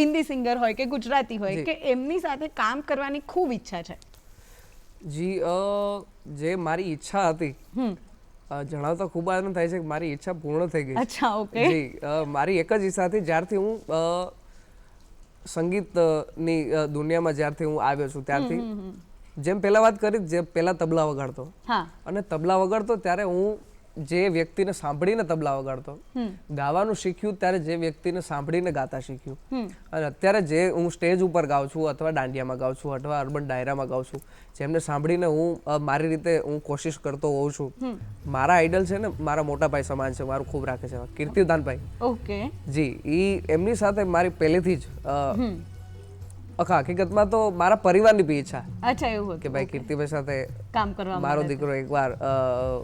હિન્દી સિંગર હોય કે ગુજરાતી હોય, કે એમની સાથે કામ કરવાની ખૂબ ઈચ્છા છે? જી, જે મારી ઈચ્છા હતી જણાવતા ખૂબ આનંદ થાય છે કે મારી ઈચ્છા પૂર્ણ થઈ ગઈ. અચ્છા, ઓકે. જી, મારી એક જ ઈચ્છા હતી જ્યારથી હું સંગીતની દુનિયામાં જ્યારથી હું આવ્યો છું ત્યારથી, જેમ પહેલા વાત કરી, જે પહેલા તબલા વગાડતો, અને તબલા વગાડતો ત્યારે હું જે વ્યક્તિને સાંભળીને તબલા વગાડતો, ગાવાનું શીખ્યું ત્યારે જે વ્યક્તિને સાંભળીને ગાતા શીખ્યું, અને અત્યારે જે હું સ્ટેજ ઉપર ગાઉં છું, અથવા દાંડિયામાં ગાઉં છું, અથવા અર્બન ડાયરામાં ગાઉં છું, જેમને સાંભળીને હું મારી રીતે હું કોશિશ કરતો હોઉં છું. મારા આઈડલ છે ને મારા મોટા ભાઈ સમાન છે, મારું ખૂબ રાખે છે, કીર્તિદાનભાઈ. ઓકે. જી, એમની સાથે મારી પહેલેથી જ હકીકતમાં તો મારા પરિવારની બી ઈચ્છા કે ભાઈ કીર્તિભાઈ સાથે કામ કરવા, મારો દીકરો એકવાર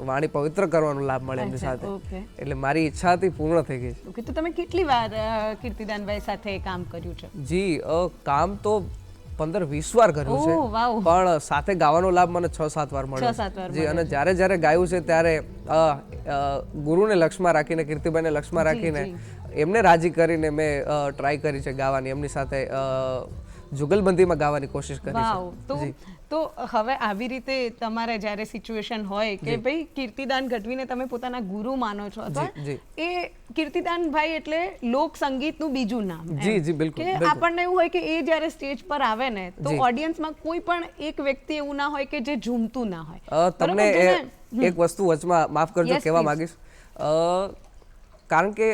વાણી પવિત્ર કરવાનો લાભ મળે એમની સાથે, એટલે મારી ઈચ્છા હતી પૂર્ણ થઈ ગઈ. ઓકે, તો તમે કેટલી વાર કીર્તિદાનભાઈ સાથે કામ કર્યું છે? જી, કામ તો 15-20 વાર કર્યું છે, ઓહ, વાવ. પણ સાથે ગાવાનો લાભ મને 6-7 વાર મળ્યો 6-7 વાર જી. અને જ્યારે જ્યારે ગાયું છે ત્યારે ગુરુને લક્ષમાં રાખીને, કીર્તિભાઈને લક્ષમાં રાખીને, એમને રાજી કરીને મેં ટ્રાય કરી છે ગાવાની, એમની સાથે જુગલબંધીમાં ગાવાની કોશિશ કરી વાવ. છે. તો હવે આવી રીતે તમારે જ્યારે સિચ્યુએશન હોય કે ભાઈ કીર્તિદાન ગઢવીને તમે પોતાના ગુરુ માનો છો, અથવા એ કીર્તિદાનભાઈ એટલે લોક સંગીતનું બીજું નામ, જી જી બિલકુલ, કે આપણને એવું હોય કે એ જ્યારે સ્ટેજ પર આવે ને તો ઓડિયન્સમાં કોઈ પણ એક વ્યક્તિ એવું ના હોય કે જે ઝૂમતું ના હોય. તમને એક વસ્તુ વચમાં માફ કરજો કહેવા માંગીશ, કારણ કે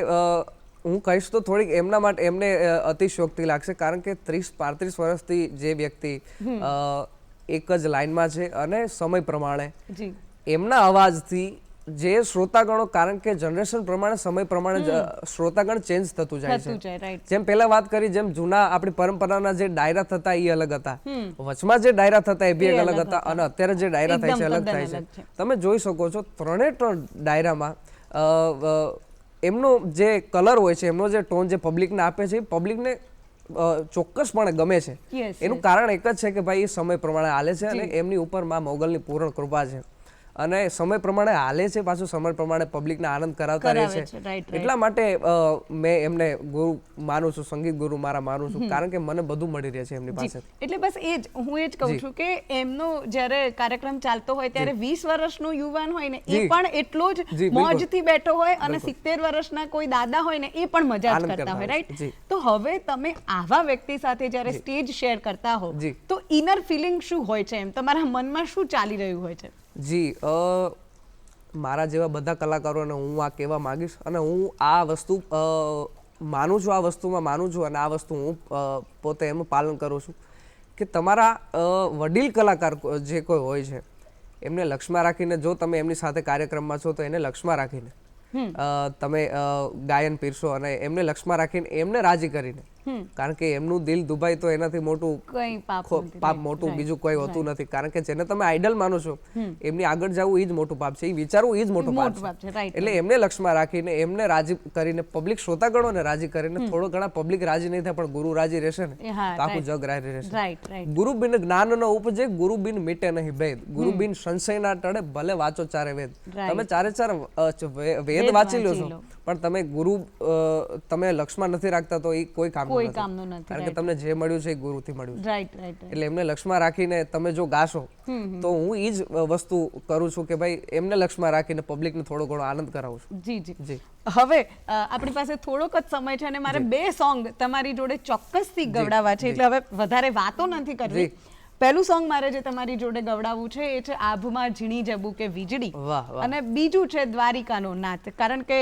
હું કહીશ તો થોડીક એમના માટે એમને અતિશયોક્તિ લાગશે, કારણ કે 30-35 વર્ષથી જે વ્યક્તિ એક જ લાઈનમાં છે અને સમય પ્રમાણે એમના અવાજથી જે શ્રોતાગણો, કારણ કે જનરેશન પ્રમાણે, સમય પ્રમાણે શ્રોતાગણ ચેન્જ થતું જાય છે. જેમ પહેલા વાત કરી, જેમ જૂના આપણી પરંપરાના જે ડાયરા થતા એ અલગ હતા, વચમાં જે ડાયરા થતા એ બી અલગ હતા, અને અત્યારે જે ડાયરા થાય છે અલગ થાય છે. તમે જોઈ શકો છો 3 ડાયરામાં એમનો જે કલર હોય છે, એમનો જે ટોન જે પબ્લિકને આપે છે, પબ્લિકને ચોક્કસપણે ગમે છે. એનું કારણ એક જ છે કે ભાઈ એ સમય પ્રમાણે હાલે છે અને એમની ઉપર માં મોગલની પૂર્ણ કૃપા છે, અને સમય પ્રમાણે હાલે છે, પાછું સમય પ્રમાણે પબ્લિકને આનંદ કરાવતા રહે છે. એટલા માટે મેં એમને ગુરુ માનું છું, સંગીત ગુરુ મારા માનું છું, કારણ કે મને બધું મળી રહે છે એમની પાસે. એટલે બસ એ જ હું એ જ કહું છું કે એમનો જ્યારે કાર્યક્રમ ચાલતો હોય ત્યારે 20 વર્ષનો યુવાન હોય ને એ પણ એટલો જ મોજથી બેઠો હોય, અને 70 વર્ષના કોઈ દાદા હોય ને એ પણ મજા જ કરતા હોય, રાઈટ? તો હવે તમે આવા વ્યક્તિ સાથે જ્યારે સ્ટેજ શેર કરતા હો તો ઇનર ફિલિંગ શું હોય છે, એમ તમારા મનમાં શું ચાલી રહ્યું હોય છે? જી, મારા જેવા બધા કલાકારોને હું આ કહેવા માંગીશ, અને હું આ વસ્તુ માનું છું, આ વસ્તુમાં માનું છું, અને આ વસ્તુ હું પોતે એનું પાલન કરું છું કે તમારા વડીલ કલાકાર જે કોઈ હોય છે એમને લક્ષમાં રાખીને, જો તમે એમની સાથે કાર્યક્રમમાં છો તો એને લક્ષમાં રાખીને તમે ગાયન પીરશો, અને એમને લક્ષમાં રાખીને, એમને રાજી કરીને, કારણ કે એમનું દિલ દુભાય તો એનાથી મોટું પાપ મોટું બીજું કોઈ હોતું નથી. કારણ કે જેને તમે આઈડલ માનો છો એમની આગળ જવું એ જ મોટું પાપ છે, એ વિચારવું એ જ મોટું પાપ છે. એટલે એમને લક્ષમાં રાખીને, એમને રાજી કરીને, પબ્લિક શ્રોતાગણોને રાજી કરીને, થોડો ઘણા પબ્લિક રાજી નહીં થાય પણ ગુરુ રાજી રહેશે ને તો આખું જગ રાજી રહેશે. ગુરુ બિન જ્ઞાન ન ઉપજે, ગુરુ બિન મીટે નહીં ભેદ, ગુરુ બિન સંશય ના ટળે, ભલે વાંચો ચારે વેદ. તમે ચારે વેદ વાંચી લો છો પણ તમે ગુરુ તમે લક્ષમાં નથી રાખતા તો એ કોઈ કામનું નથી, કારણ કે તમને જે મળ્યું છે એ ગુરુથી મળ્યું છે. એટલે એમને લક્ષમાં રાખીને તમે જો ગાશો તો હું એ જ વસ્તુ કરું છું કે ભાઈ એમને લક્ષમાં રાખીને પબ્લિકને થોડો ઘણો આનંદ કરાવું છું. જી જી. હવે આપણી પાસે થોડોક જ સમય છે અને મારે 2 સોંગ તમારી જોડે ચોક્કસથી ગવડાવવા છે, એટલે હવે વધારે વાતો નથી કરવી. પહેલું સોંગ મારે જે તમારી જોડે ગવડાવવું છે એ છે આભમાં ઝીણી જબુ કે વીજળી, અને બીજું છે દ્વારિકાનો નાથ. કારણ કે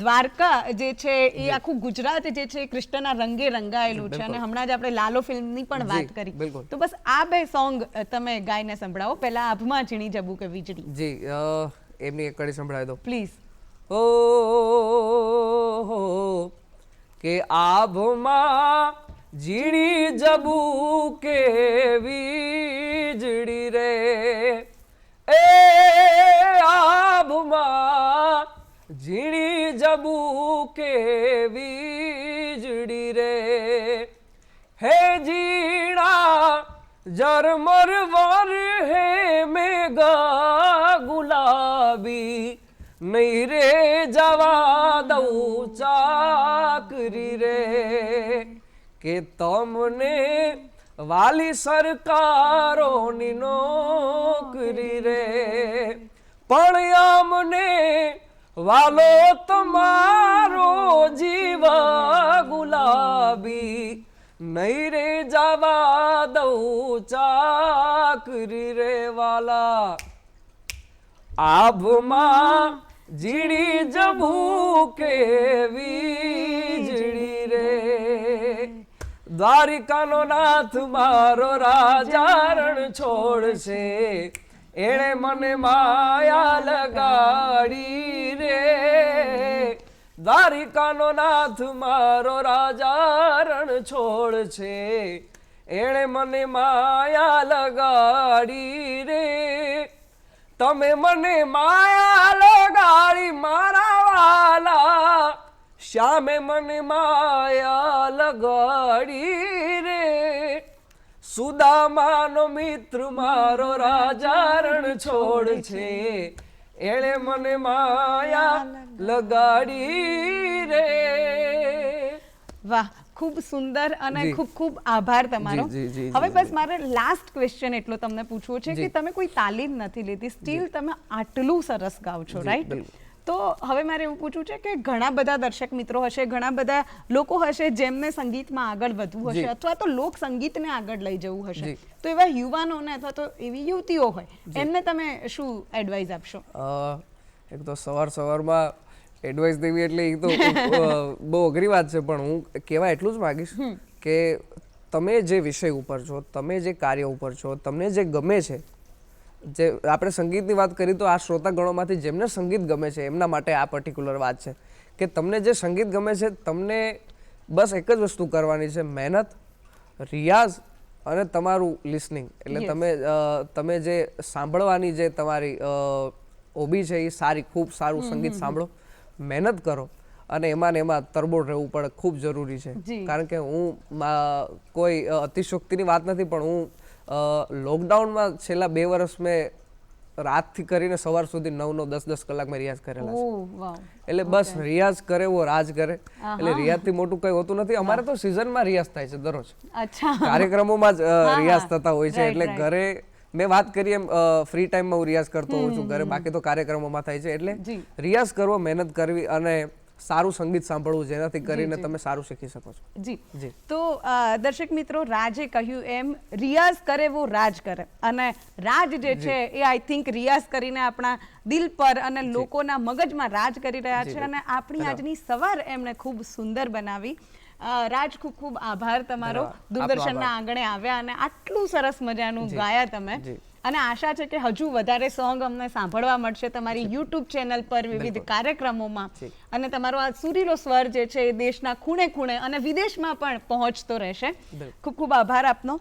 દ્વારકા જે છે એ આખું ગુજરાત જે છે કૃષ્ણના રંગે રંગાયેલું છે, અને હમણાં જ આપણે લાલો ફિલ્મની પણ વાત કરી, તો બસ આ 2 સોંગ તમે ગાઈને સંભળાવો. પહેલા આભમાં ઝીણી જબુ કે વીજળી. જી, એમની એક કડી સંભળાવી દો પ્લીઝ. ઓ કે આભમાં ઝીણી જબુ કે વીજળી રે, એ આભમાં ઝીણી જબુ કે વીજળી રે, હે ઝીણા ઝરમર વર હે મેઘા ગુલાબી, નહીં રે જવા દઉં ચાકરી રે, કે તમને વાલી સરકારોની નોકરી રે, પણ અમને વાલો તમારો જીવ ગુલાબી, નહીં રે જવા દઉં ચાકરી રે વાલા. આભમાં ઝીણી જબુ કે વીજળી રે, દ્વારિકાનો નાથ મારો રાજા રણ છોડશે, એણે મને માયા લગાડી રે, દ્વારિકાનો નાથ મારો રાજા રણ છોડશે, એણે મને માયા લગાડી રે, તમે મને માયા લગાડી મારા વાલા, શ્યામે મને માયા લગાડી રે, સુદામાનો મિત્ર મારો રાજા રણ છોડ છે, એણે મને માયા લગાડી રે. વાહ, ખૂબ સુંદર અને ખૂબ ખૂબ આભાર તમારો. હવે બસ મારે લાસ્ટ ક્વેશ્ચન એટલો તમને પૂછવો છે કે તમે કોઈ તાલીમ નથી લીધી, સ્ટીલ તમે આટલું સરસ ગાઓ છો, રાઈટ? તો હવે મારે એવું પૂછવું છે કે ઘણા બધા દર્શક મિત્રો હશે, ઘણા બધા લોકો હશે જેમને સંગીતમાં આગળ વધવું હશે અથવા તો લોક સંગીતને આગળ લઈ જવું હશે, તો એવા યુવાનોને અથવા તો એવી યુવતીઓ હોય એમને તમે શું એડવાઇસ આપશો? એક તો સવારમાં એડવાઇસ દેવી એટલે એ તો બહુ અઘરી વાત છે, પણ હું કહેવા એટલું જ માંગીશ કે તમે જે વિષય ઉપર છો, તમે જે કાર્ય ઉપર છો, તમને જે ગમે છે, જે આપણે સંગીતની વાત કરી તો આ શ્રોતાગણોમાંથી જેમને સંગીત ગમે છે એમના માટે આ પર્ટિક્યુલર વાત છે કે તમને જે સંગીત ગમે છે, તમને બસ એક જ વસ્તુ કરવાની છે, મહેનત, રિયાઝ અને તમારું લિસનિંગ. એટલે તમે જે સાંભળવાની જે તમારી હોબી છે એ સારી, ખૂબ સારું સંગીત સાંભળો, મહેનત કરો અને એમાં તરબોળ રહેવું પડે, ખૂબ જરૂરી છે. કારણ કે હું કોઈ અતિશોક્તિની વાત નથી, પણ હું લોકડાઉનમાં છેલ્લા 2 વર્ષ મેં રાતથી કરીને સવાર સુધી 9-9, 10-10 કલાક મેં રિયાઝ કરેલા છે. એટલે બસ રિયાઝ કરે એવો રાજ કરે. એટલે રિયાઝથી મોટું કઈ હોતું નથી. અમારે તો સિઝનમાં રિયાઝ થાય છે દરરોજ, કાર્યક્રમોમાં જ રિયાઝ થતા હોય છે. એટલે ઘરે મેં વાત કરી એમ ફ્રી ટાઈમમાં હું રિયાઝ કરતો હોઉં છું ઘરે, બાકી તો કાર્યક્રમોમાં થાય છે. એટલે રિયાઝ કરવો, મહેનત કરવી અને સારું સંગીત સાંભળવું, જેનાથી કરીને તમે સારું શીખી શકો છો. જી. તો દર્શક મિત્રો, રાજે કહ્યું એમ રિયાઝ કરે वो રાજ કરે, અને રાજ જે છે એ આઈ થિંક રિયાઝ કરીને આપણા દિલ પર અને લોકોના મગજમાં રાજ કરી રહ્યા છે, અને આપણી આજની સવાર એમણે ખૂબ સુંદર બનાવી. રાજ, ખૂબ ખૂબ આભાર તમારો. દૂરદર્શનના આંગણે આવ્યા અને આટલું સરસ મજાનું ગાયા તમે, અને આશા છે કે હજુ વધારે સોંગ અમને સાંભળવા મળશે તમારી યુટ્યુબ ચેનલ પર, વિવિધ કાર્યક્રમોમાં, અને તમારો આ સુરીલો સ્વર જે છે એ દેશના ખૂણે ખૂણે અને વિદેશમાં પણ પહોંચતો રહેશે. ખૂબ ખૂબ આભાર આપનો.